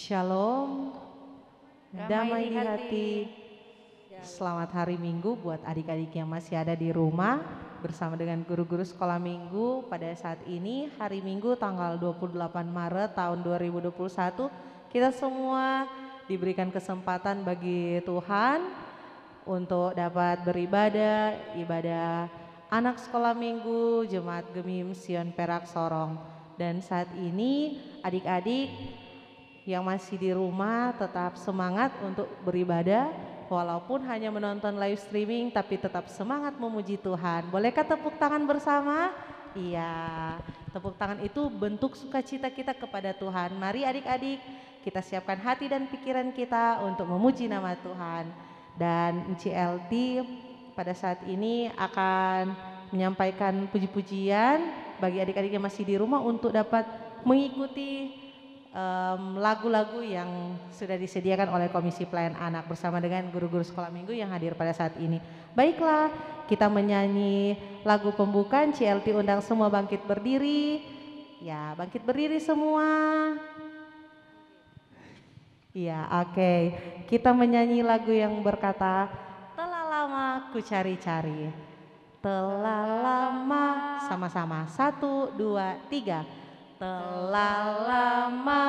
Shalom, damai di hati. Selamat hari Minggu buat adik-adik yang masih ada di rumah bersama dengan guru-guru sekolah minggu. Pada saat ini hari Minggu tanggal 28 Maret tahun 2021, kita semua diberikan kesempatan bagi Tuhan untuk dapat beribadah, ibadah anak sekolah minggu Jemaat Gemim Sion Perak Sorong. Dan saat ini adik-adik yang masih di rumah tetap semangat untuk beribadah, walaupun hanya menonton live streaming tapi tetap semangat memuji Tuhan. Bolehkah tepuk tangan bersama? Iya, tepuk tangan itu bentuk sukacita kita kepada Tuhan. Mari adik-adik kita siapkan hati dan pikiran kita untuk memuji nama Tuhan. Dan CLT pada saat ini akan menyampaikan puji-pujian bagi adik-adik yang masih di rumah untuk dapat mengikuti lagu-lagu yang sudah disediakan oleh Komisi Pelayan Anak bersama dengan guru-guru sekolah minggu yang hadir pada saat ini. Baiklah, kita menyanyi lagu pembukaan. CLT undang semua bangkit berdiri. Ya, bangkit berdiri semua. Ya, oke. Kita menyanyi lagu yang berkata, telah lama ku cari-cari. Telah lama, sama-sama. 1, 2, 3. Telah lama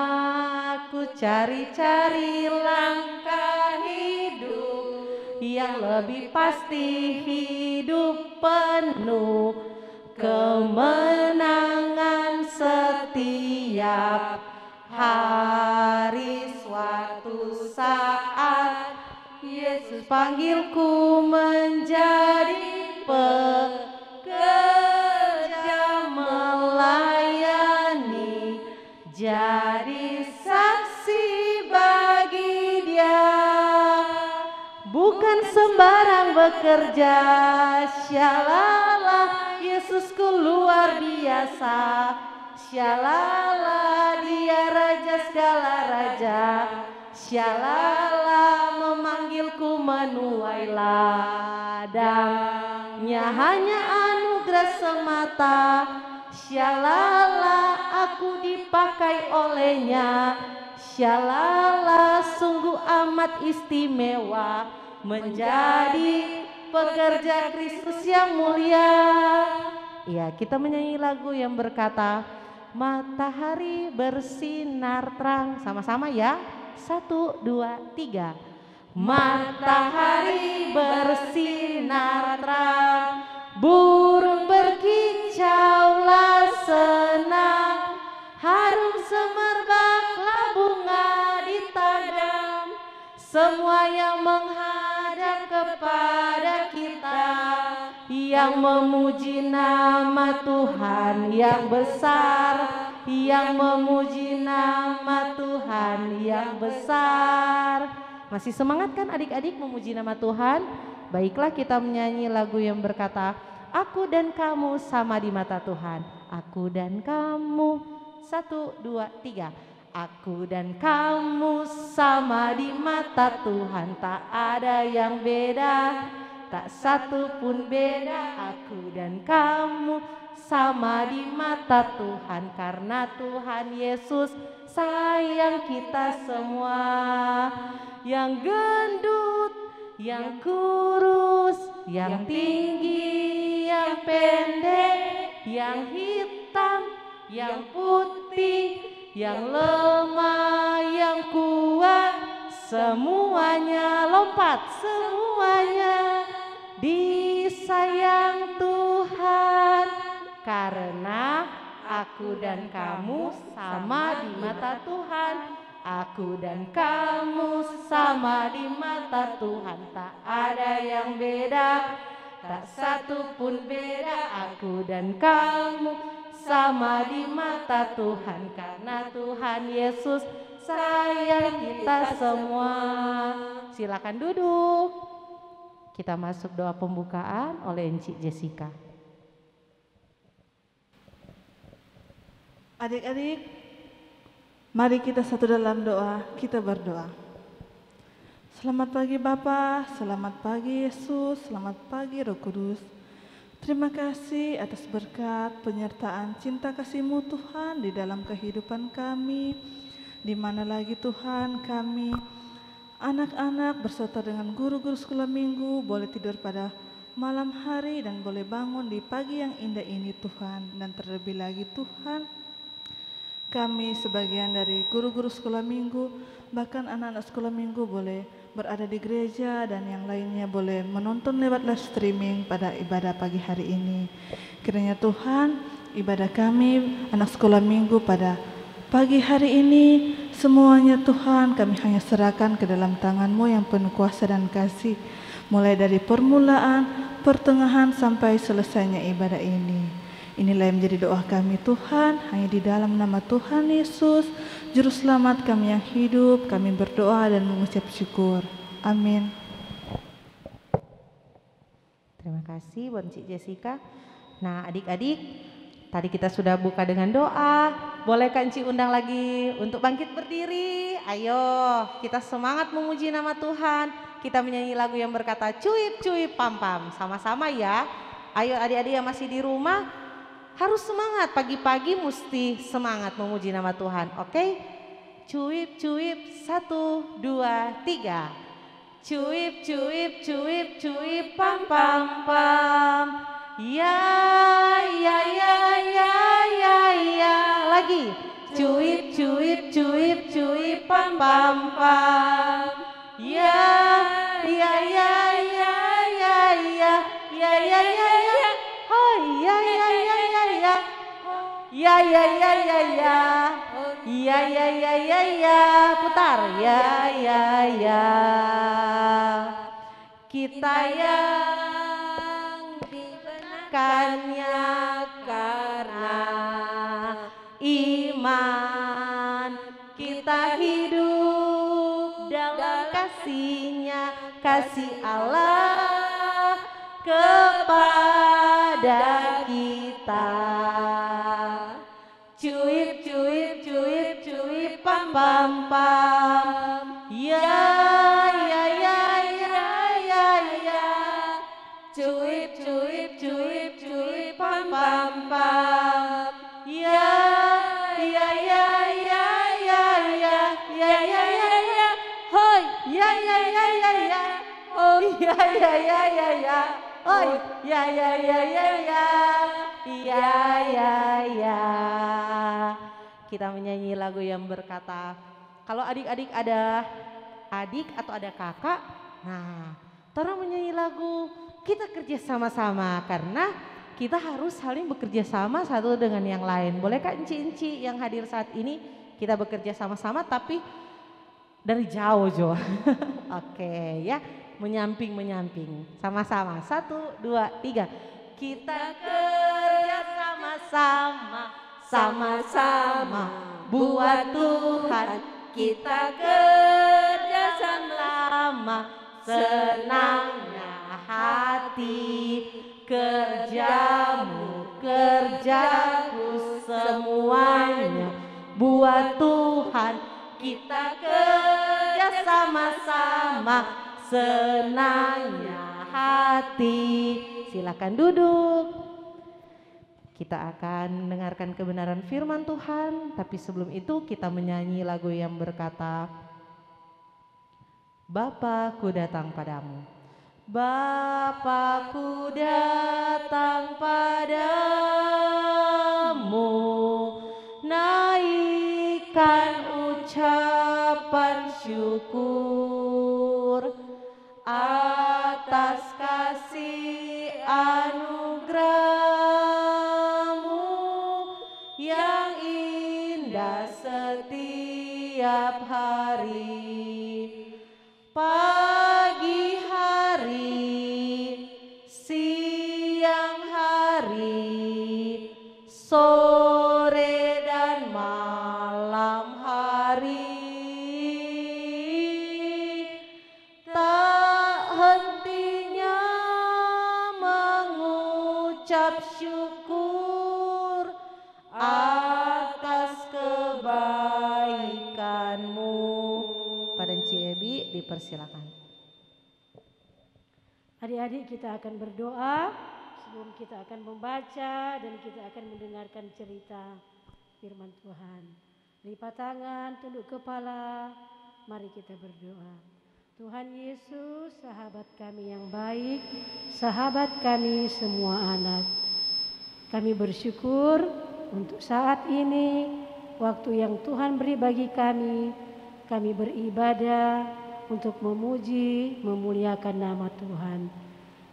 ku cari-cari langkah hidup yang lebih pasti, hidup penuh kemenangan setiap hari. Suatu saat Yesus panggilku menjadi pekerja melayani, jadi saksi bagi Dia. Bukan sembarang bekerja, syalala, Yesusku luar biasa. Syalala, Dia raja segala raja. Syalala, memanggilku menuai ladangnya, hanya anugerah semata. Syalala, aku dipakai olehnya. Syalala, sungguh amat istimewa menjadi pekerja Kristus yang mulia. Ya, kita menyanyi lagu yang berkata, matahari bersinar terang. Sama-sama ya. 1, 2, 3. Matahari bersinar terang, burung berkicaulah senang, harum semerbaklah bunga di taman. Semua yang menghadap kepada kita, yang memuji nama Tuhan yang besar, yang memuji nama Tuhan yang besar. Masih semangat kan adik-adik memuji nama Tuhan? Baiklah, kita menyanyi lagu yang berkata, aku dan kamu sama di mata Tuhan. Aku dan kamu, 1, 2, 3. Aku dan kamu sama di mata Tuhan, tak ada yang beda, tak satu pun beda. Aku dan kamu sama di mata Tuhan, karena Tuhan Yesus sayang kita semua. Yang gendut, yang kurus, yang tinggi, yang pendek, yang hitam, yang putih, yang lemah, yang kuat, semuanya, lompat, semuanya disayang Tuhan, karena aku dan kamu sama di mata Tuhan. Aku dan kamu sama di mata Tuhan, tak ada yang beda, tak satu pun beda. Aku dan kamu sama di mata Tuhan, karena Tuhan Yesus sayang kita semua. Silakan duduk. Kita masuk doa pembukaan oleh Encik Jessica. Adik-adik, mari kita satu dalam doa, kita berdoa. Selamat pagi Bapa, selamat pagi Yesus, selamat pagi Roh Kudus. Terima kasih atas berkat, penyertaan, cinta kasih-Mu Tuhan di dalam kehidupan kami. di mana lagi Tuhan kami anak-anak berserta dengan guru-guru sekolah minggu boleh tidur pada malam hari dan boleh bangun di pagi yang indah ini Tuhan. Dan terlebih lagi Tuhan, kami sebagian dari guru-guru sekolah minggu, bahkan anak-anak sekolah minggu boleh berada di gereja dan yang lainnya boleh menonton lewat live streaming pada ibadah pagi hari ini. Kiranya Tuhan, ibadah kami anak sekolah minggu pada pagi hari ini semuanya Tuhan kami hanya serahkan ke dalam tangan-Mu yang penuh kuasa dan kasih, mulai dari permulaan, pertengahan sampai selesainya ibadah ini. Inilah yang menjadi doa kami Tuhan, hanya di dalam nama Tuhan Yesus, Juru Selamat kami yang hidup, kami berdoa dan mengucap syukur. Amin. Terima kasih buat Cik Jessica. Nah adik-adik, tadi kita sudah buka dengan doa. Boleh kan Cik undang lagi untuk bangkit berdiri? Ayo kita semangat memuji nama Tuhan. Kita menyanyi lagu yang berkata cuip cuip pam pam. Sama-sama ya. Ayo adik-adik yang masih di rumah, harus semangat, pagi-pagi mesti semangat memuji nama Tuhan, oke? Cuip, cuip, 1, 2, 3. Cuip, cuip, cuip, cuip, pam, pam, pam. Ya, ya, ya, ya, ya, ya. Lagi. Cuip, cuip, cuip, cuip, pam, pam, pam. Ya, ya, ya, ya, ya, ya, ya, ya, ya, ya. Oh, ya, ya, ya, ya, ya. Ya, ya, ya, ya, ya. Ya, ya, ya, ya, ya. Putar. Ya, ya, ya. Kita yang dibenarkannya karena iman, kita hidup dalam kasih-Nya, kasih Allah kepada kita. Cuip, cuip, cuip, cuip, pam, pam, pam. Ya, ya, ya, ya, ya, ya. Cuip, cuip, cuip, cuip, pam, pam, pam. Ya, ya, ya, ya, ya, ya, ya, ya, ya, ya. Hoi, ya, ya, ya, ya, ya. Oh, ya, ya, ya, ya, ya. Hoi, ya, ya, ya, ya, ya. Ya, ya, ya. Kita menyanyi lagu yang berkata, kalau adik-adik ada adik atau ada kakak, nah, tolong menyanyi lagu kita kerja sama-sama karena kita harus saling bekerja sama satu dengan yang lain. Boleh Kak Enci-enci yang hadir saat ini kita bekerja sama-sama tapi dari jauh Jo. Oke ya, menyamping sama-sama. 1, 2, 3. Kita kerja sama-sama, sama-sama buat Tuhan. Kita kerja sama-sama, senangnya hati. Kerjamu, kerjaku, semuanya buat Tuhan. Kita kerja sama-sama, senangnya hati. Silakan duduk. Kita akan mendengarkan kebenaran firman Tuhan, tapi sebelum itu kita menyanyi lagu yang berkata, Bapa-Ku datang padamu. Bapa-Ku datang padamu, naikkan ucapan syukur atas kasih anugerah-Mu yang indah setiap hari. Pagi hari, siang hari, sore dan malam hari, tak hentinya mengucap syukur atas kebaikan-Mu. Pada Encik Ebi dipersilakan. Adik-adik, kita akan berdoa sebelum kita akan membaca dan kita akan mendengarkan cerita firman Tuhan. Lipat tangan, tunduk kepala, mari kita berdoa. Tuhan Yesus, sahabat kami yang baik, sahabat kami semua anak. Kami bersyukur untuk saat ini, waktu yang Tuhan beri bagi kami beribadah untuk memuji, memuliakan nama Tuhan.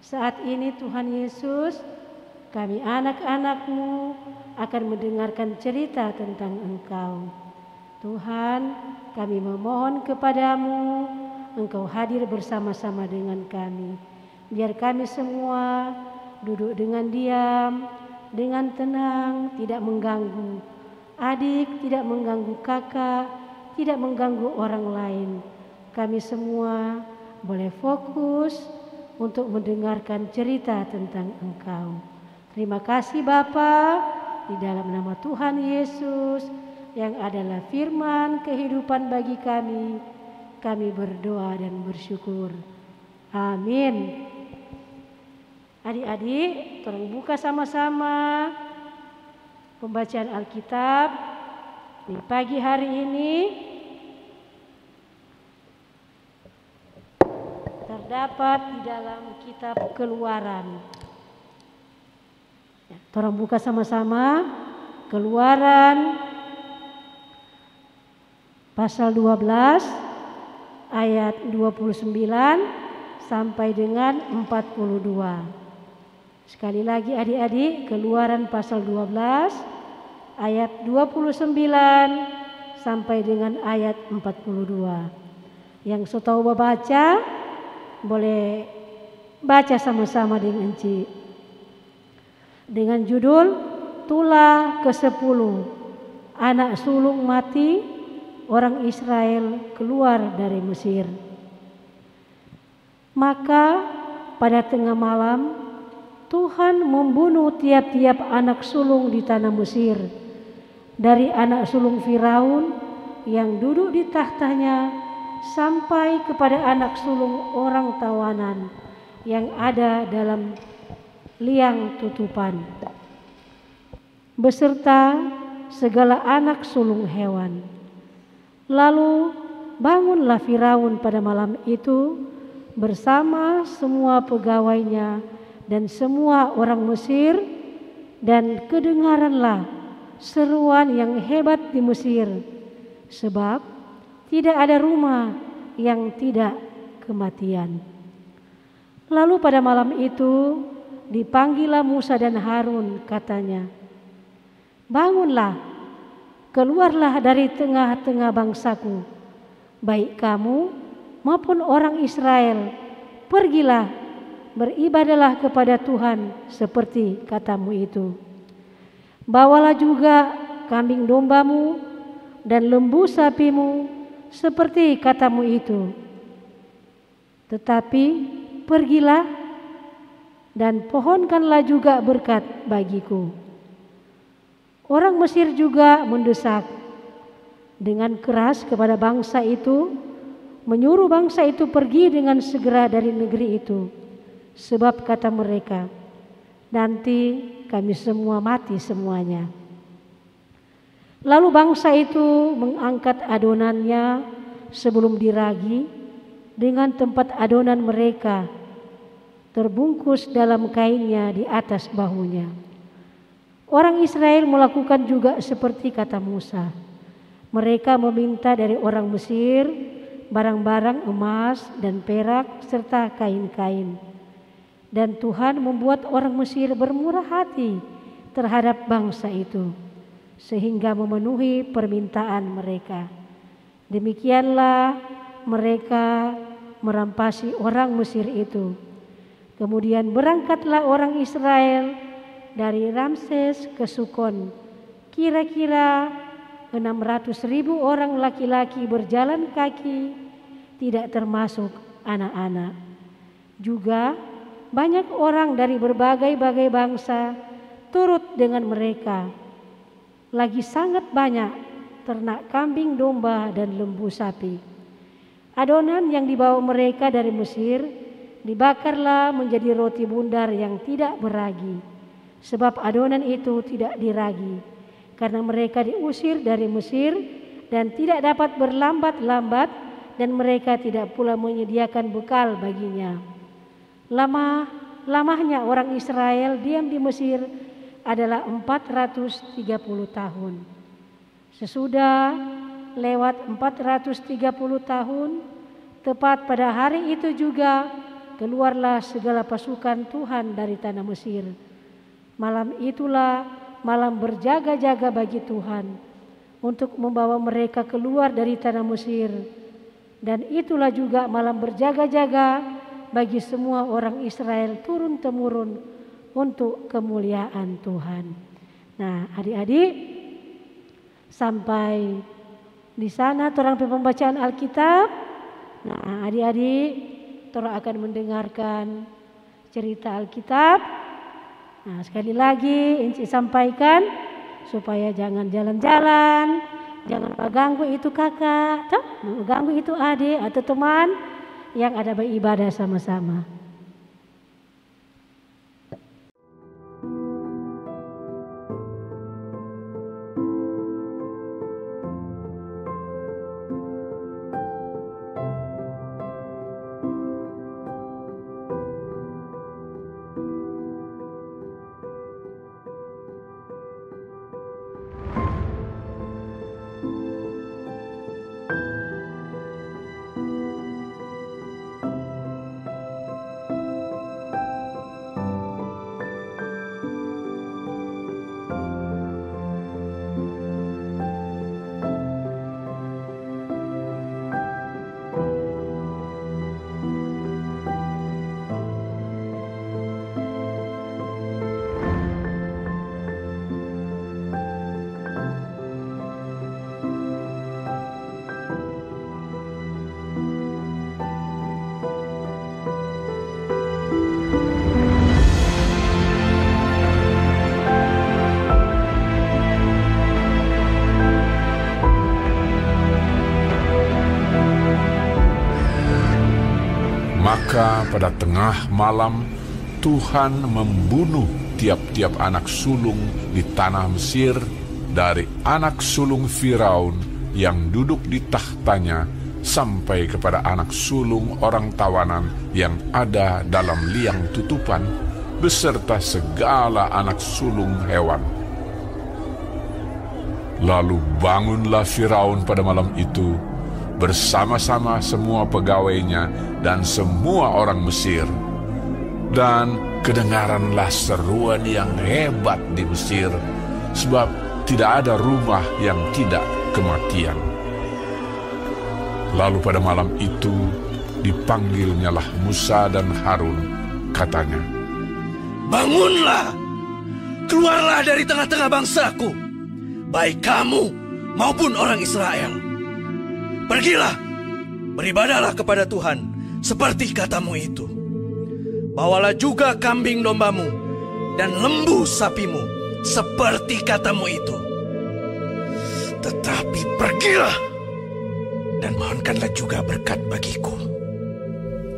Saat ini Tuhan Yesus, kami anak-anak-Mu akan mendengarkan cerita tentang Engkau. Tuhan, kami memohon kepadamu, Engkau hadir bersama-sama dengan kami. Biar kami semua duduk dengan diam, dengan tenang, tidak mengganggu adik, tidak mengganggu kakak, tidak mengganggu orang lain. Kami semua boleh fokus untuk mendengarkan cerita tentang Engkau. Terima kasih Bapa, di dalam nama Tuhan Yesus yang adalah firman kehidupan bagi kami berdoa dan bersyukur. Amin. Adik-adik, tolong buka sama-sama pembacaan Alkitab di pagi hari ini. Terdapat di dalam kitab Keluaran. Ya, tolong buka sama-sama Keluaran pasal 12 ayat 29 sampai dengan 42. Sekali lagi adik-adik, Keluaran pasal 12 ayat 29 sampai dengan ayat 42. Yang so tahu baca boleh baca sama-sama dengan Ci. Dengan judul Tulah ke-10, anak sulung mati, orang Israel keluar dari Mesir. Maka pada tengah malam Tuhan membunuh tiap-tiap anak sulung di tanah Mesir, dari anak sulung Firaun yang duduk di tahtanya sampai kepada anak sulung orang tawanan yang ada dalam liang tutupan, beserta segala anak sulung hewan. Lalu bangunlah Firaun pada malam itu bersama semua pegawainya dan semua orang Mesir, dan kedengaranlah seruan yang hebat di Mesir, sebab tidak ada rumah yang tidak kematian. Lalu pada malam itu dipanggillah Musa dan Harun, katanya, bangunlah, keluarlah dari tengah-tengah bangsaku, baik kamu maupun orang Israel, pergilah, beribadahlah kepada Tuhan seperti katamu itu. Bawalah juga kambing dombamu dan lembu sapimu seperti katamu itu. Tetapi pergilah dan pohonkanlah juga berkat bagiku. Orang Mesir juga mendesak dengan keras kepada bangsa itu, menyuruh bangsa itu pergi dengan segera dari negeri itu. Sebab kata mereka, nanti kami semua mati semuanya. Lalu bangsa itu mengangkat adonannya sebelum diragi dengan tempat adonan mereka terbungkus dalam kainnya di atas bahunya. Orang Israel melakukan juga seperti kata Musa. Mereka meminta dari orang Mesir barang-barang emas dan perak serta kain-kain. Dan Tuhan membuat orang Mesir bermurah hati terhadap bangsa itu, sehingga memenuhi permintaan mereka. Demikianlah mereka merampasi orang Mesir itu. Kemudian berangkatlah orang Israel dari Ramses ke Sukon. Kira-kira 600.000 orang laki-laki berjalan kaki, tidak termasuk anak-anak. Juga banyak orang dari berbagai-bagai bangsa turut dengan mereka. Lagi sangat banyak ternak kambing domba dan lembu sapi. Adonan yang dibawa mereka dari Mesir dibakarlah menjadi roti bundar yang tidak beragi, sebab adonan itu tidak diragi, karena mereka diusir dari Mesir dan tidak dapat berlambat-lambat, dan mereka tidak pula menyediakan bekal baginya. Lamanya orang Israel diam di Mesir adalah 430 tahun. Sesudah lewat 430 tahun, tepat pada hari itu juga keluarlah segala pasukan Tuhan dari tanah Mesir. Malam itulah malam berjaga-jaga bagi Tuhan untuk membawa mereka keluar dari tanah Mesir. Dan itulah juga malam berjaga-jaga bagi semua orang Israel turun-temurun untuk kemuliaan Tuhan. Nah, adik-adik, sampai di sana torang pembacaan Alkitab. Nah, adik-adik, torang akan mendengarkan cerita Alkitab. Nah, sekali lagi Inci sampaikan supaya jangan jalan-jalan, jangan mengganggu itu kakak, mengganggu itu adik atau teman yang ada beribadah sama-sama. Maka pada tengah malam Tuhan membunuh tiap-tiap anak sulung di tanah Mesir, dari anak sulung Firaun yang duduk di tahtanya sampai kepada anak sulung orang tawanan yang ada dalam liang tutupan, beserta segala anak sulung hewan. Lalu bangunlah Firaun pada malam itu bersama-sama semua pegawainya dan semua orang Mesir. Dan kedengaranlah seruan yang hebat di Mesir, sebab tidak ada rumah yang tidak kematian. Lalu pada malam itu dipanggilnyalah Musa dan Harun, katanya, "Bangunlah, keluarlah dari tengah-tengah bangsaku, baik kamu maupun orang Israel. Pergilah, beribadahlah kepada Tuhan seperti katamu itu. Bawalah juga kambing dombamu dan lembu sapimu seperti katamu itu. Tetapi pergilah dan mohonkanlah juga berkat bagiku."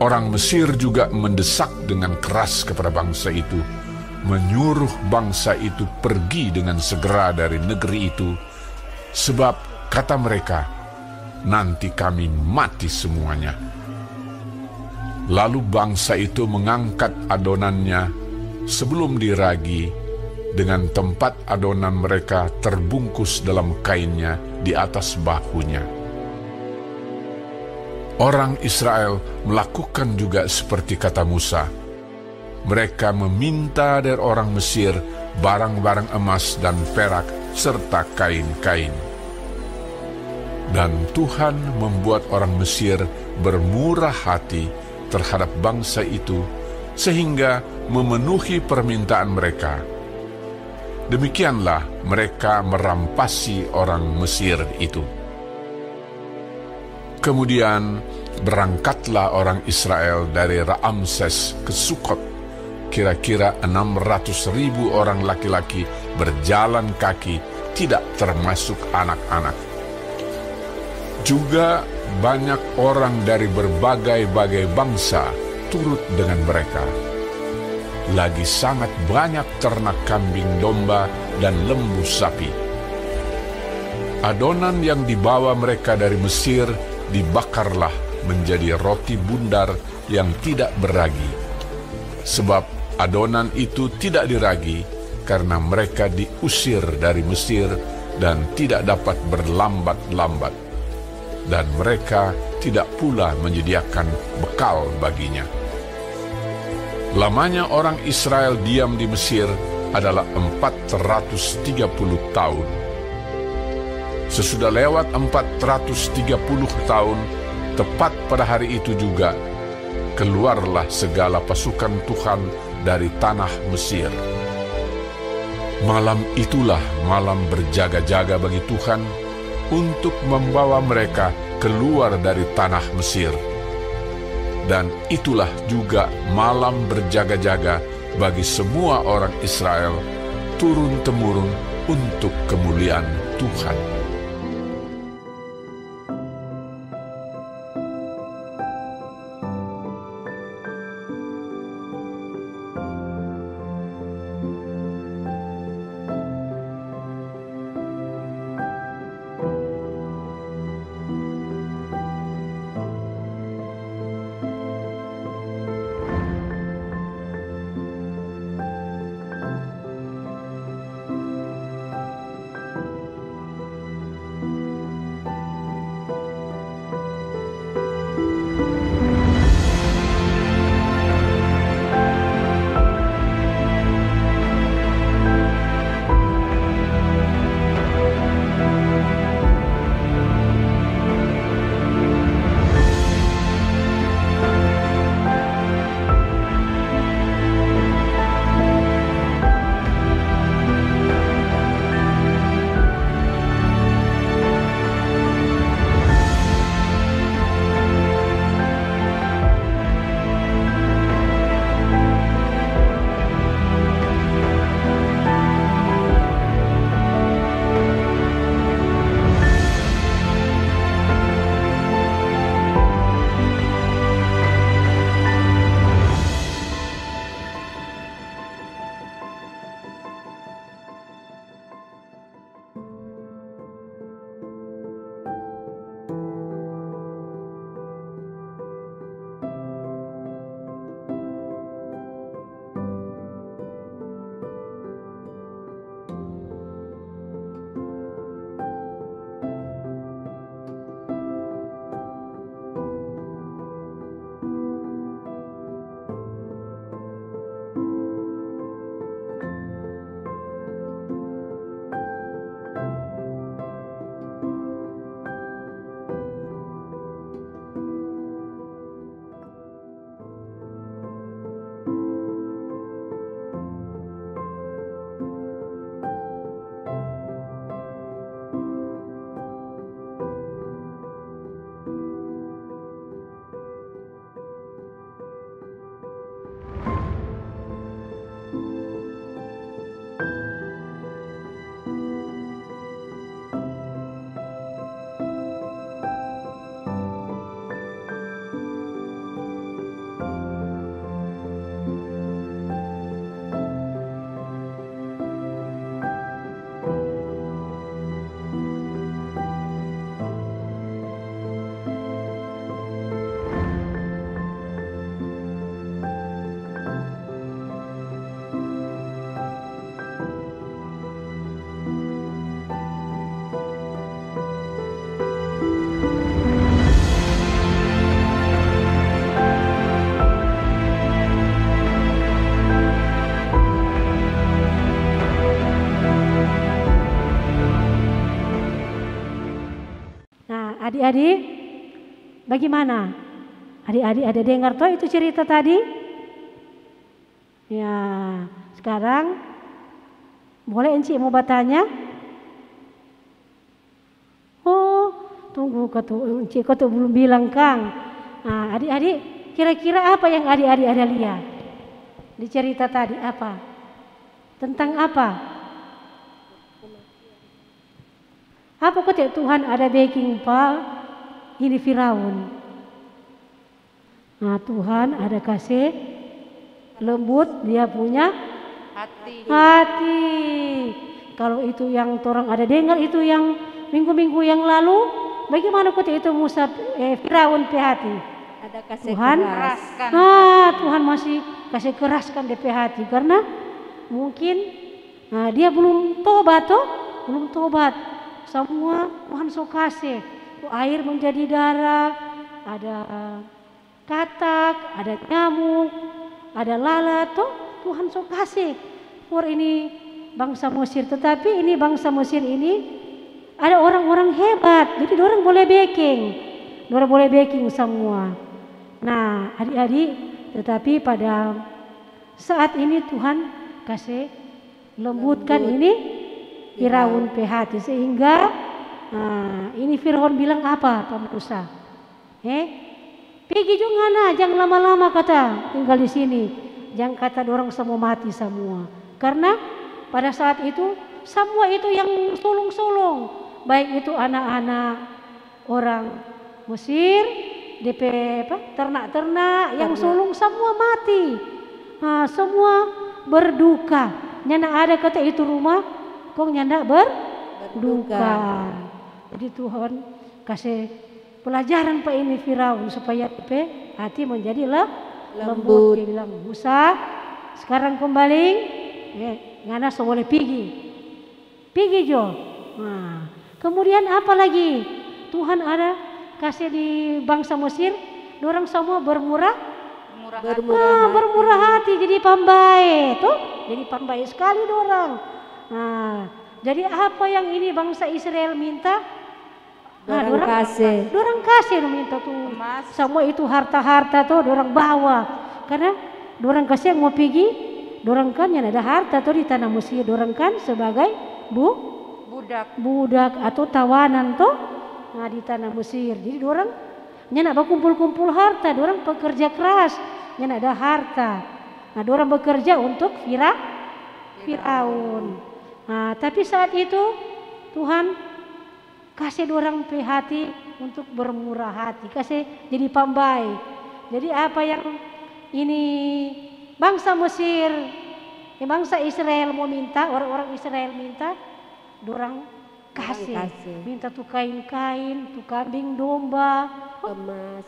Orang Mesir juga mendesak dengan keras kepada bangsa itu, menyuruh bangsa itu pergi dengan segera dari negeri itu, sebab kata mereka, "Nanti kami mati semuanya." Lalu bangsa itu mengangkat adonannya sebelum diragi, dengan tempat adonan mereka terbungkus dalam kainnya di atas bahunya. Orang Israel melakukan juga seperti kata Musa. Mereka meminta dari orang Mesir barang-barang emas dan perak serta kain-kain. Dan Tuhan membuat orang Mesir bermurah hati terhadap bangsa itu, sehingga memenuhi permintaan mereka. Demikianlah mereka merampasi orang Mesir itu. Kemudian berangkatlah orang Israel dari Ramses ke Sukot. Kira-kira 600.000 orang laki-laki berjalan kaki, tidak termasuk anak-anak. Juga banyak orang dari berbagai-bagai bangsa turut dengan mereka. Lagi sangat banyak ternak kambing domba dan lembu sapi. Adonan yang dibawa mereka dari Mesir dibakarlah menjadi roti bundar yang tidak beragi. Sebab adonan itu tidak diragi karena mereka diusir dari Mesir dan tidak dapat berlambat-lambat. Dan mereka tidak pula menyediakan bekal baginya. Lamanya orang Israel diam di Mesir adalah 430 tahun. Sesudah lewat 430 tahun, tepat pada hari itu juga, keluarlah segala pasukan Tuhan dari tanah Mesir. Malam itulah malam berjaga-jaga bagi Tuhan untuk membawa mereka keluar dari tanah Mesir. Dan itulah juga malam berjaga-jaga bagi semua orang Israel turun-temurun untuk kemuliaan Tuhan. Adik-adik, bagaimana? Adik-adik ada dengar toh itu cerita tadi? Ya, sekarang boleh Encik mau bertanya? Oh, tunggu Encik kau tuh belum bilang Kang. Nah, adik-adik, kira-kira apa yang adik-adik ada lihat di cerita tadi? Apa? Tentang apa? Apa kata Tuhan ada backing Pak ini Firaun? Nah, Tuhan ada kasih lembut, dia punya hati. Kalau itu yang orang ada dengar itu yang minggu-minggu yang lalu, bagaimana ketika itu Firaun hati? Ada kasih Tuhan, keras. Tuhan masih kasih keraskan DP hati karena mungkin dia belum tobat belum tobat. Semua Tuhan so kasih, air menjadi darah, ada katak, ada nyamuk, ada lalat, Tuhan so kasih. Ini bangsa Mesir, tetapi ini bangsa Mesir ini ada orang-orang hebat, jadi orang boleh backing semua. Nah, adik-adik, tetapi pada saat ini Tuhan kasih lembutkan ini Firaun hati sehingga ini Firaun bilang apa Pak Musa? Pergi juga jangan lama-lama kata tinggal di sini, jangan kata dorang semua mati semua. Karena pada saat itu semua itu yang sulung-sulung, baik itu anak-anak orang Mesir, DP ternak-ternak yang sulung semua mati, semua berduka. Nyana ada kata itu rumah kok nyanda berduka. Jadi Tuhan kasih pelajaran Pak ini Firaun supaya DP hati menjadi lembut. Dia bilang Musa sekarang kembali, ngana so boleh pergi jo. Nah, kemudian apa lagi? Tuhan ada kasih di bangsa Mesir, dorang semua bermurah hati jadi pambai jadi pambai sekali dorang. Nah, jadi apa yang ini bangsa Israel minta? Dorang kasih minta tuh. Semua itu harta-harta tuh dorang bawa. Karena dorang kasih yang mau pergi, dorang kan yang ada harta tuh di tanah Mesir, dorang kan sebagai budak atau tawanan tuh di tanah Mesir. Jadi dorang yang nak berkumpul-kumpul harta, dorang pekerja keras, yang ada harta. Nah, dorang bekerja untuk Firaun. Nah, tapi saat itu Tuhan kasih dorang hati untuk bermurah hati, kasih jadi pambai. Jadi apa yang ini bangsa Mesir, bangsa Israel mau minta, orang-orang Israel minta, dorang kasih. Minta tuh kain-kain, tuh kambing domba,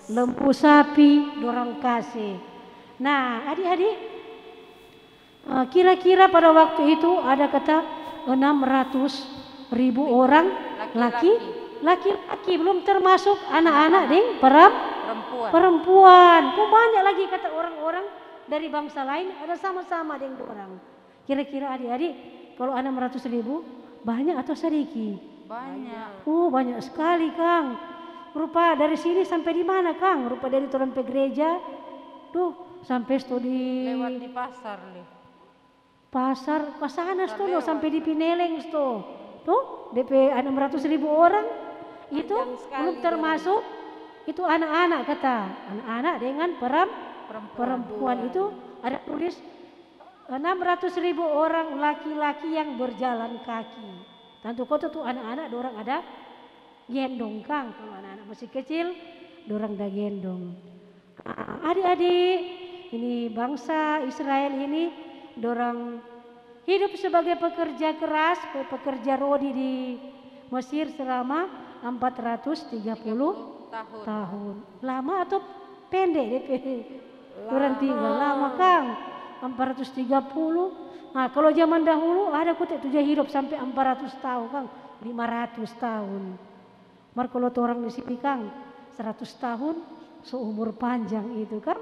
lembu sapi, dorang kasih. Nah, adik-adik, kira-kira pada waktu itu ada kata 600.000 orang laki-laki, belum termasuk anak-anak ding perempuan. Kok banyak lagi kata orang-orang dari bangsa lain ada sama-sama dengan orang. Kira-kira adik-adik kalau 600.000 banyak atau sedikit? Banyak. Banyak sekali Kang. Rupa dari sini sampai di mana Kang? Rupa dari turun ke gereja tuh sampai studi lewat di pasar nih. Pasar sana tuh sampai di Pineleng tuh DP 600.000 orang itu belum termasuk itu anak-anak kata anak-anak dengan perempuan itu ada tulis 600.000 orang laki-laki yang berjalan kaki. Tentu kota tuh anak-anak dorang ada gendong Kang, kalau anak-anak masih kecil dorang ada gendong. Adik-adik ini bangsa Israel ini dorang hidup sebagai pekerja keras, pekerja rodi di Mesir selama 430 tahun. Lama atau pendek DP? Dorang tinggal lama Kang. 430. Nah, kalau zaman dahulu ada kutek tujuh hidup sampai 400 tahun Kang, 500 tahun. Mar kalau orang di sini Kang 100 tahun seumur panjang itu Kang.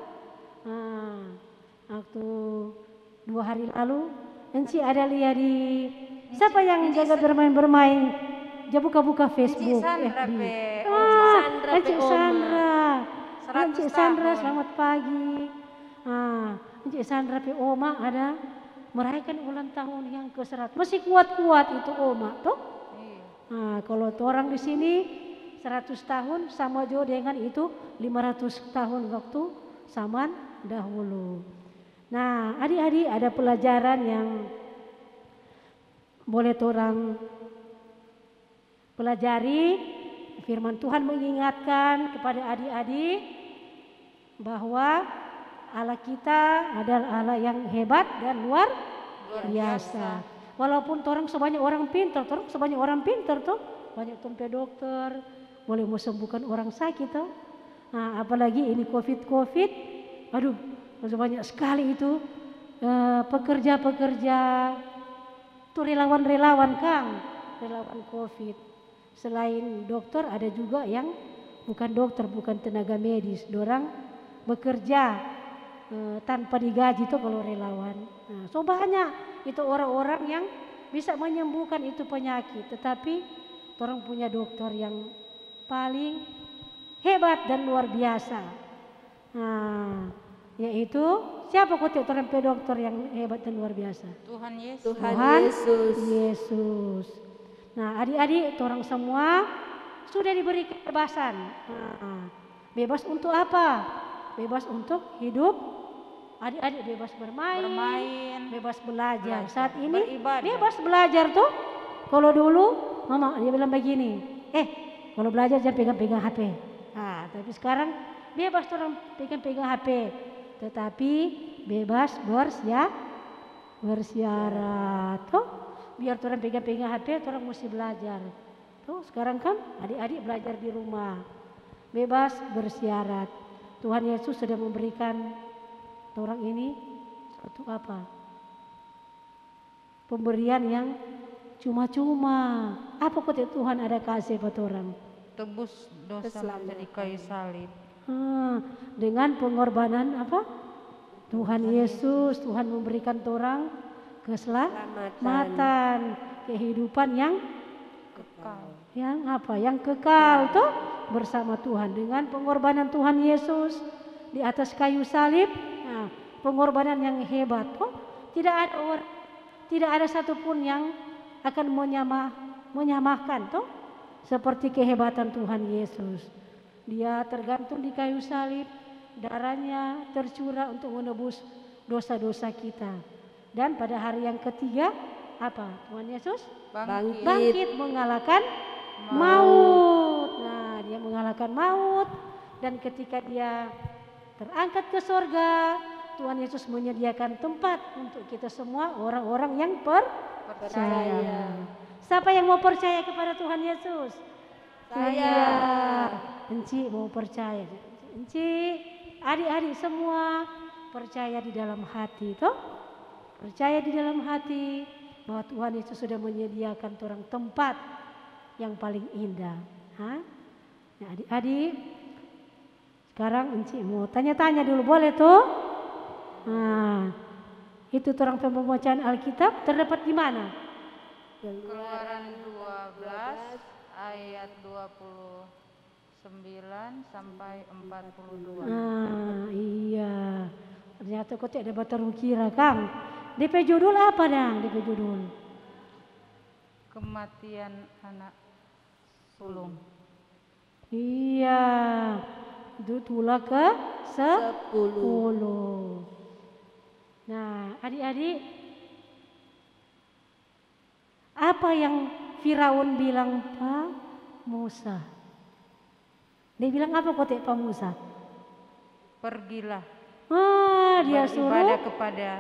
Nah, waktu 2 hari lalu Enci ada lihat di siapa yang jaga bermain-bermain, dia buka-buka Facebook. Encik Sandra, selamat pagi. Encik Sandra pe Oma ada merayakan ulang tahun yang ke-100. Masih kuat-kuat itu Oma tuh. Kalau orang di sini 100 tahun sama jo dengan itu 500 tahun waktu zaman dahulu. Nah, adik-adik ada pelajaran yang boleh orang pelajari. Firman Tuhan mengingatkan kepada adik-adik bahwa Allah kita adalah Allah yang hebat dan luar biasa. Walaupun orang sebanyak orang pintar tuh, banyak tempat dokter, boleh mau sembuhkan orang sakit toh. Nah, apalagi ini COVID, aduh banyak sekali itu pekerja-pekerja, itu relawan-relawan Kang, relawan COVID. Selain dokter ada juga yang bukan dokter, bukan tenaga medis, dorang bekerja tanpa digaji tuh kalau relawan. Nah, so banyak itu orang-orang yang bisa menyembuhkan itu penyakit, tetapi orang punya dokter yang paling hebat dan luar biasa. Nah, yaitu siapa kutip orang dokter yang hebat dan luar biasa? Tuhan Yesus. Tuhan Yesus. Nah, adik-adik, orang semua sudah diberi kebebasan. Nah, bebas untuk apa? Bebas untuk hidup. Adik-adik bebas bermain, bebas belajar. Saat ini beribadah. Bebas belajar tuh. Kalau dulu mama dia bilang begini, kalau belajar jangan pegang-pegang HP. Nah, tapi sekarang bebas orang pegang-pegang HP, tetapi bebas bersyarat. Tuh, biar orang pegang-pegang HP, orang mesti belajar. Tuh, sekarang kan adik-adik belajar di rumah, bebas bersyarat. Tuhan Yesus sudah memberikan orang ini suatu apa? Pemberian yang cuma-cuma. Apa kata Tuhan ada kasih buat orang? Tebus dosa menjadi kayu salib. Dengan pengorbanan apa? Tuhan Yesus, Tuhan memberikan orang keselamatan, kehidupan yang Kekal. Yang kekal tuh bersama Tuhan dengan pengorbanan Tuhan Yesus di atas kayu salib. Nah, pengorbanan yang hebat. Tidak ada satupun yang akan menyamakan tuh seperti kehebatan Tuhan Yesus. Dia tergantung di kayu salib, darahnya tercurah untuk menebus dosa-dosa kita. Dan pada hari yang ketiga apa? Tuhan Yesus bangkit mengalahkan maut. Nah, dia mengalahkan maut, dan ketika dia terangkat ke surga, Tuhan Yesus menyediakan tempat untuk kita semua orang-orang yang percaya. Siapa yang mau percaya kepada Tuhan Yesus? Saya. Enci mau percaya. Enci, adik-adik semua percaya di dalam hati toh? Percaya di dalam hati bahwa Tuhan Yesus sudah menyediakan orang tempat yang paling indah. Nah, adik-adik, sekarang Enci mau tanya-tanya dulu, boleh tuh? Nah, itu orang pembacaan Alkitab terdapat di mana? Keluaran 12 ayat 29 sampai 42. Nah, iya. Ternyata kok tidak ada batar kira, Kang. DP judul apa dang? DP judul Kematian anak sulung. Iya. Itu tulah ke 10. Nah, adik-adik, apa yang Firaun bilang Pak Musa? Dia bilang apa kotek Pak Musa? Pergilah. Dia suruh beribadah kepada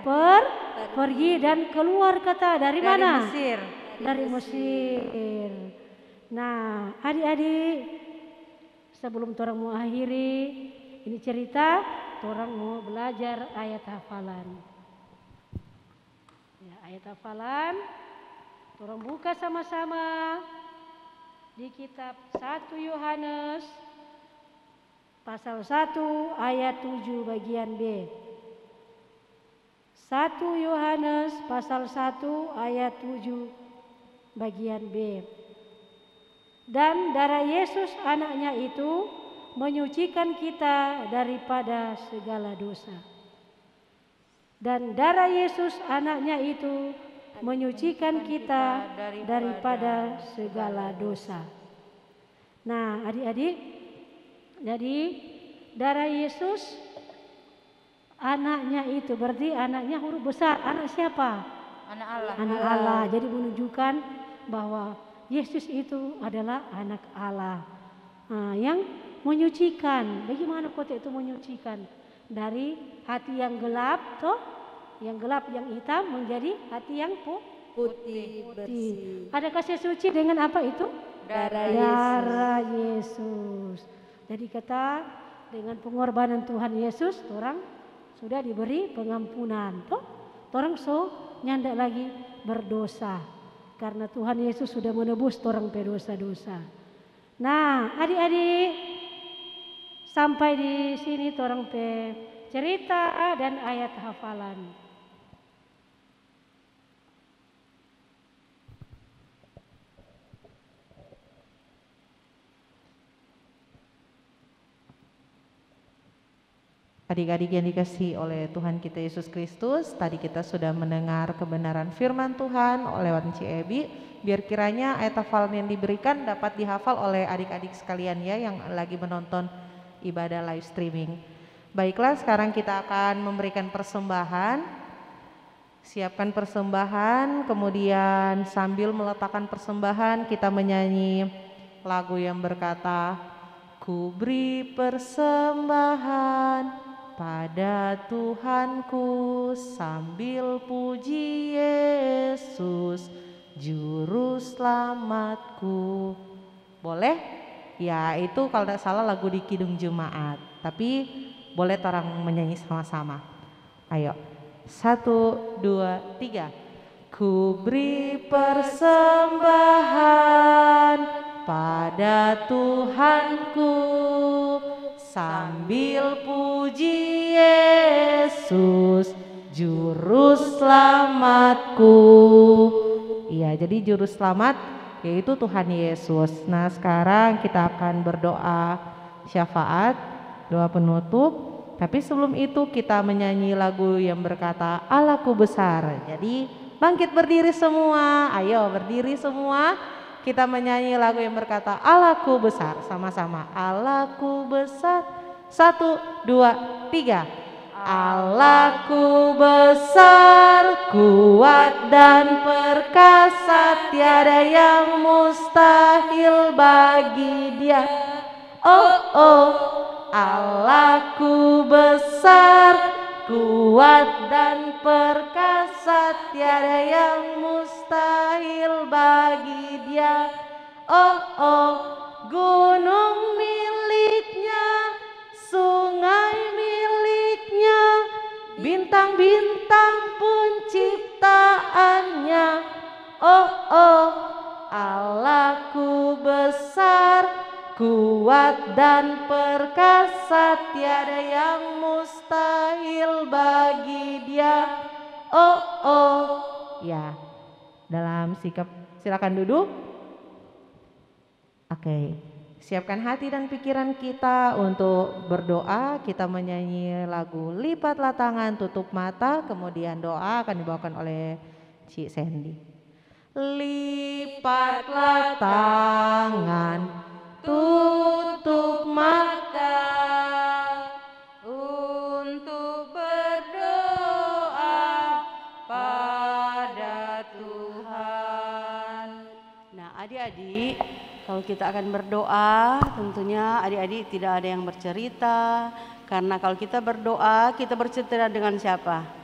pergi dan keluar kata dari mana? Mesir. Dari Mesir. Nah, adik-adik, sebelum orang mau akhiri ini cerita, orang mau belajar ayat hafalan. Ya, ayat hafalan, orang buka sama-sama di kitab 1 Yohanes pasal 1 ayat 7 bagian B. 1 Yohanes pasal 1 ayat 7 bagian B. Dan darah Yesus anaknya itu menyucikan kita daripada segala dosa. Dan darah Yesus anaknya itu menyucikan kita daripada segala dosa. Nah, adik-adik, jadi darah Yesus anaknya itu berarti anaknya huruf besar. Anak siapa? Anak Allah. Anak Allah. Jadi menunjukkan bahwa Yesus itu adalah anak Allah. Nah, yang menyucikan. Bagaimana kota itu menyucikan? Dari hati yang gelap, toh, yang gelap, yang hitam menjadi hati yang putih bersih. Ada kasih suci dengan apa itu? Darah Yesus. Jadi kata dengan pengorbanan Tuhan Yesus, orang sudah diberi pengampunan. Toh, orang so nyandak lagi berdosa karena Tuhan Yesus sudah menebus orang dosa-dosa. Nah, adik-adik, sampai di sini orang cerita dan ayat hafalan. Adik-adik yang dikasihi oleh Tuhan kita Yesus Kristus, tadi kita sudah mendengar kebenaran firman Tuhan lewat Ci Ebi. Biar kiranya ayat hafalan yang diberikan dapat dihafal oleh adik-adik sekalian ya yang lagi menonton ibadah live streaming. Baiklah, sekarang kita akan memberikan persembahan. Siapkan persembahan, kemudian sambil meletakkan persembahan kita menyanyi lagu yang berkata, ku beri persembahan pada Tuhanku sambil puji Yesus Juru Selamatku. Boleh? Ya, itu kalau tidak salah lagu di Kidung Jemaat. Tapi boleh orang menyanyi sama-sama. Ayo, 1, 2, 3. Ku beri persembahan pada Tuhanku sambil puji Yesus Juru Selamatku. Iya, jadi Juru Selamat yaitu Tuhan Yesus. Nah, sekarang kita akan berdoa syafaat, doa penutup. Tapi sebelum itu kita menyanyi lagu yang berkata Allahku besar. Jadi bangkit berdiri semua. Ayo berdiri semua. Kita menyanyi lagu yang berkata Allahku besar. Sama-sama. Allahku besar. 1, 2, 3. Allahku besar, kuat dan perkasa, tiada yang mustahil bagi Dia. Oh, oh, Allahku besar, kuat dan perkasa, tiada yang mustahil bagi Dia. Oh, oh, gunung miliknya, sungai miliknya, bintang-bintang pun ciptaannya. Oh, oh, Allahku besar, kuat dan perkasa, tiada yang mustahil bagi Dia. Oh, oh. Ya, dalam sikap, silakan duduk. Oke. Siapkan hati dan pikiran kita untuk berdoa. Kita menyanyi lagu Lipatlah Tangan, Tutup Mata. Kemudian doa akan dibawakan oleh Ci Sandy. Lipatlah tangan, tutup mata untuk berdoa pada Tuhan. Nah, adik-adik, kalau kita akan berdoa, tentunya adik-adik tidak ada yang bercerita. Karena kalau kita berdoa, kita bercerita dengan siapa?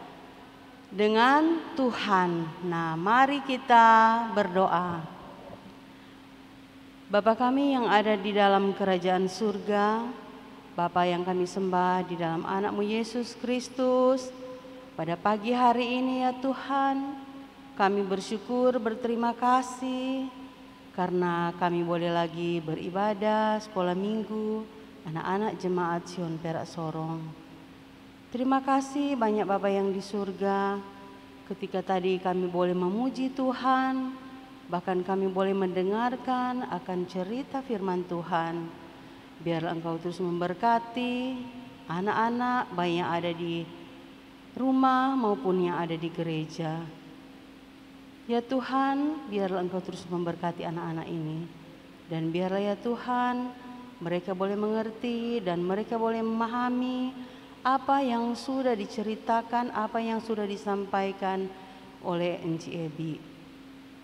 Dengan Tuhan. Nah, mari kita berdoa. Bapa kami yang ada di dalam kerajaan surga, Bapa yang kami sembah di dalam anak-Mu Yesus Kristus, pada pagi hari ini ya Tuhan, kami bersyukur, berterima kasih, karena kami boleh lagi beribadah sekolah minggu anak-anak jemaat Sion Perak Sorong. Terima kasih banyak Bapa yang di surga, ketika tadi kami boleh memuji Tuhan, bahkan kami boleh mendengarkan akan cerita firman Tuhan. Biarlah Engkau terus memberkati anak-anak baik yang ada di rumah maupun yang ada di gereja. Ya Tuhan, biarlah Engkau terus memberkati anak-anak ini. Dan biarlah ya Tuhan, mereka boleh mengerti dan mereka boleh memahami apa yang sudah diceritakan, apa yang sudah disampaikan oleh Enci Ebi.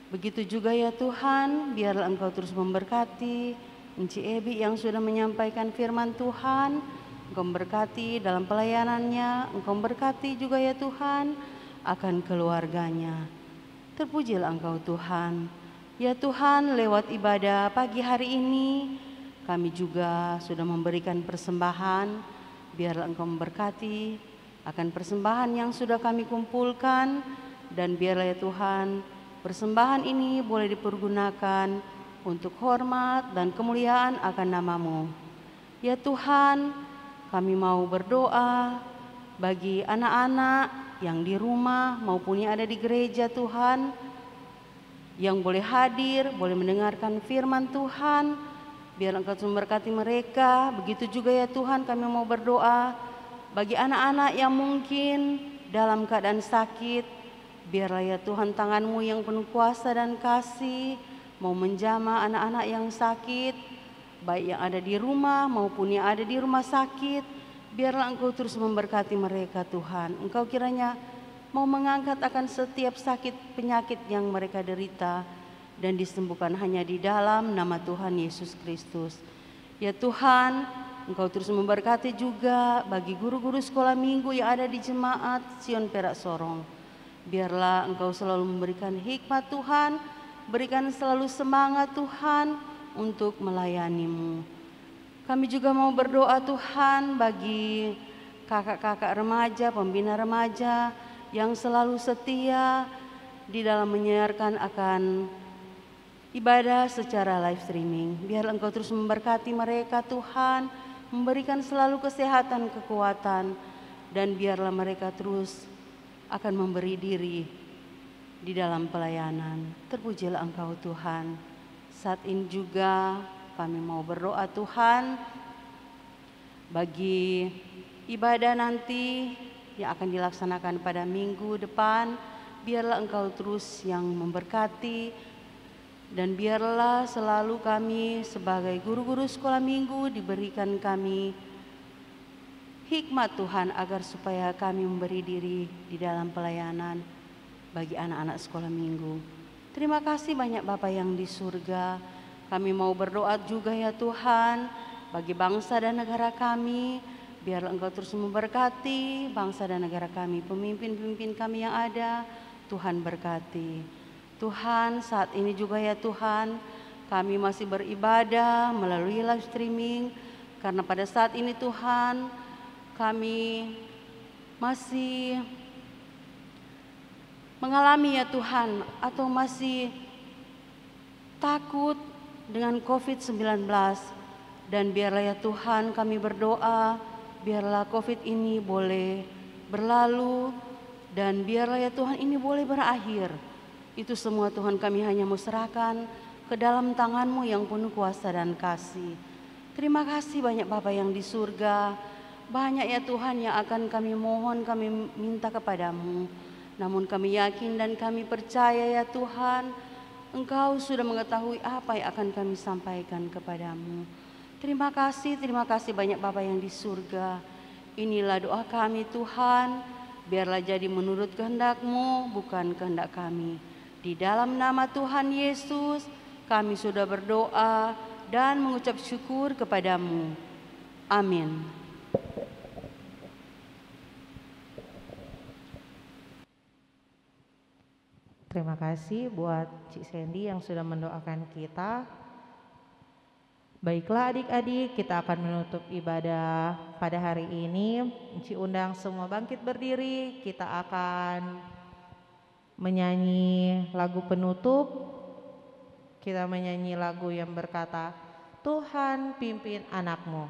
Begitu juga ya Tuhan, biarlah Engkau terus memberkati Enci Ebi yang sudah menyampaikan firman Tuhan. Engkau memberkati dalam pelayanannya, Engkau memberkati juga ya Tuhan akan keluarganya. Terpujilah Engkau Tuhan. Ya Tuhan, lewat ibadah pagi hari ini, kami juga sudah memberikan persembahan. Biarlah Engkau memberkati akan persembahan yang sudah kami kumpulkan. Dan biarlah ya Tuhan, persembahan ini boleh dipergunakan untuk hormat dan kemuliaan akan nama-Mu. Ya Tuhan, kami mau berdoa bagi anak-anak yang di rumah maupun yang ada di gereja Tuhan, yang boleh hadir, boleh mendengarkan firman Tuhan. Biar Engkau memberkati mereka. Begitu juga ya Tuhan, kami mau berdoa bagi anak-anak yang mungkin dalam keadaan sakit. Biarlah ya Tuhan, tangan-Mu yang penuh kuasa dan kasih mau menjamah anak-anak yang sakit, baik yang ada di rumah maupun yang ada di rumah sakit. Biarlah Engkau terus memberkati mereka Tuhan. Engkau kiranya mau mengangkat akan setiap sakit penyakit yang mereka derita dan disembuhkan hanya di dalam nama Tuhan Yesus Kristus. Ya Tuhan, Engkau terus memberkati juga bagi guru-guru sekolah minggu yang ada di jemaat Sion Perak Sorong. Biarlah Engkau selalu memberikan hikmat Tuhan, berikan selalu semangat Tuhan untuk melayani-Mu. Kami juga mau berdoa Tuhan bagi kakak-kakak remaja, pembina remaja yang selalu setia di dalam menyiarkan akan ibadah secara live streaming. Biar Engkau terus memberkati mereka Tuhan, memberikan selalu kesehatan, kekuatan, dan biarlah mereka terus akan memberi diri di dalam pelayanan. Terpujilah Engkau Tuhan. Saat ini juga kami mau berdoa Tuhan bagi ibadah nanti yang akan dilaksanakan pada minggu depan. Biarlah Engkau terus yang memberkati, dan biarlah selalu kami sebagai guru-guru sekolah minggu diberikan kami hikmat Tuhan agar supaya kami memberi diri di dalam pelayanan bagi anak-anak sekolah minggu. Terima kasih banyak Bapa yang di surga. Kami mau berdoa juga ya Tuhan bagi bangsa dan negara kami. Biarlah Engkau terus memberkati bangsa dan negara kami, pemimpin-pemimpin kami yang ada, Tuhan berkati. Tuhan, saat ini juga ya Tuhan, kami masih beribadah melalui live streaming, karena pada saat ini Tuhan, kami masih mengalami ya Tuhan, atau masih takut dengan COVID-19. Dan biarlah ya Tuhan, kami berdoa, biarlah COVID ini boleh berlalu, dan biarlah ya Tuhan ini boleh berakhir. Itu semua Tuhan kami hanya mau serahkan ke dalam tangan-Mu yang penuh kuasa dan kasih. Terima kasih banyak Bapa yang di surga. Banyak ya Tuhan yang akan kami mohon, kami minta kepadamu. Namun kami yakin dan kami percaya ya Tuhan, Engkau sudah mengetahui apa yang akan kami sampaikan kepadamu. Terima kasih banyak Bapa yang di surga. Inilah doa kami Tuhan, biarlah jadi menurut kehendak-Mu, bukan kehendak kami. Di dalam nama Tuhan Yesus, kami sudah berdoa dan mengucap syukur kepadamu. Amin. Terima kasih buat Cik Sandy yang sudah mendoakan kita. Baiklah adik-adik, kita akan menutup ibadah pada hari ini. Cik undang semua bangkit berdiri, kita akan menyanyi lagu penutup. Kita menyanyi lagu yang berkata, Tuhan pimpin anakmu.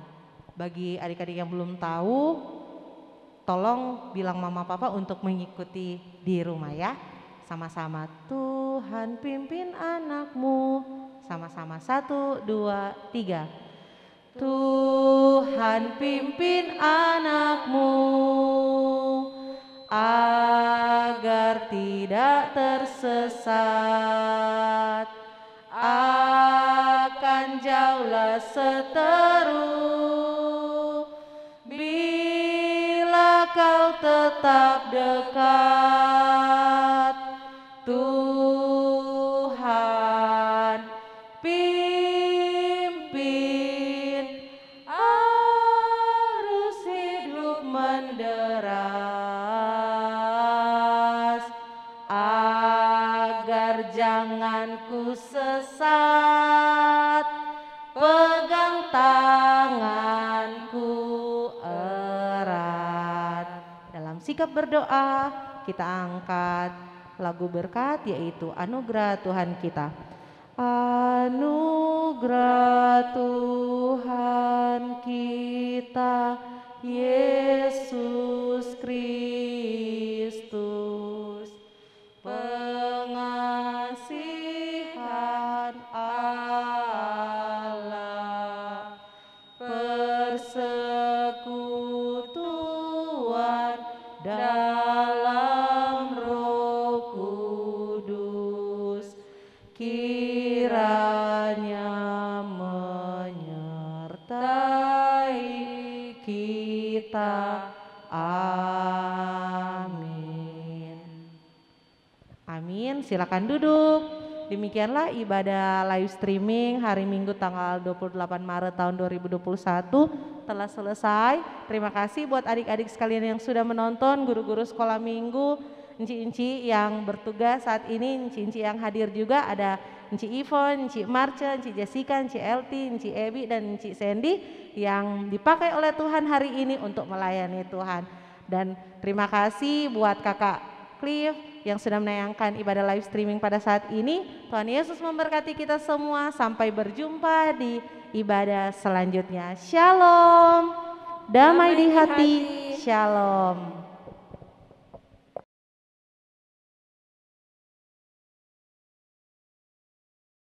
Bagi adik-adik yang belum tahu, tolong bilang mama papa untuk mengikuti di rumah ya. Sama-sama, Tuhan pimpin anakmu. Sama-sama, 1, 2, 3. Tuhan pimpin anakmu agar tidak tersesat, akan jauhlah seteru bila kau tetap dekat. Tuhan pimpin arus hidup menderas, agar janganku sesat, pegang tanganku erat. Dalam sikap berdoa kita angkat lagu berkat yaitu anugerah Tuhan kita. Anugerah Tuhan kita Yesus Kristus, pengasihan Allah, persekutuan dalam Roh Kudus, kiranya menyertai kita. Amin. Amin. Silakan duduk. Demikianlah ibadah live streaming hari Minggu tanggal 28 Maret tahun 2021 telah selesai. Terima kasih buat adik-adik sekalian yang sudah menonton, guru-guru sekolah minggu, enci-enci yang bertugas saat ini, enci-enci yang hadir juga ada Enci Ivon, Enci Marce, Enci Jessica, Enci Elti, Enci Ebi, dan Enci Sandy yang dipakai oleh Tuhan hari ini untuk melayani Tuhan. Dan terima kasih buat kakak Cliff yang sudah menayangkan ibadah live streaming pada saat ini. Tuhan Yesus memberkati kita semua. Sampai berjumpa di ibadah selanjutnya. Shalom. Damai di hati. Shalom.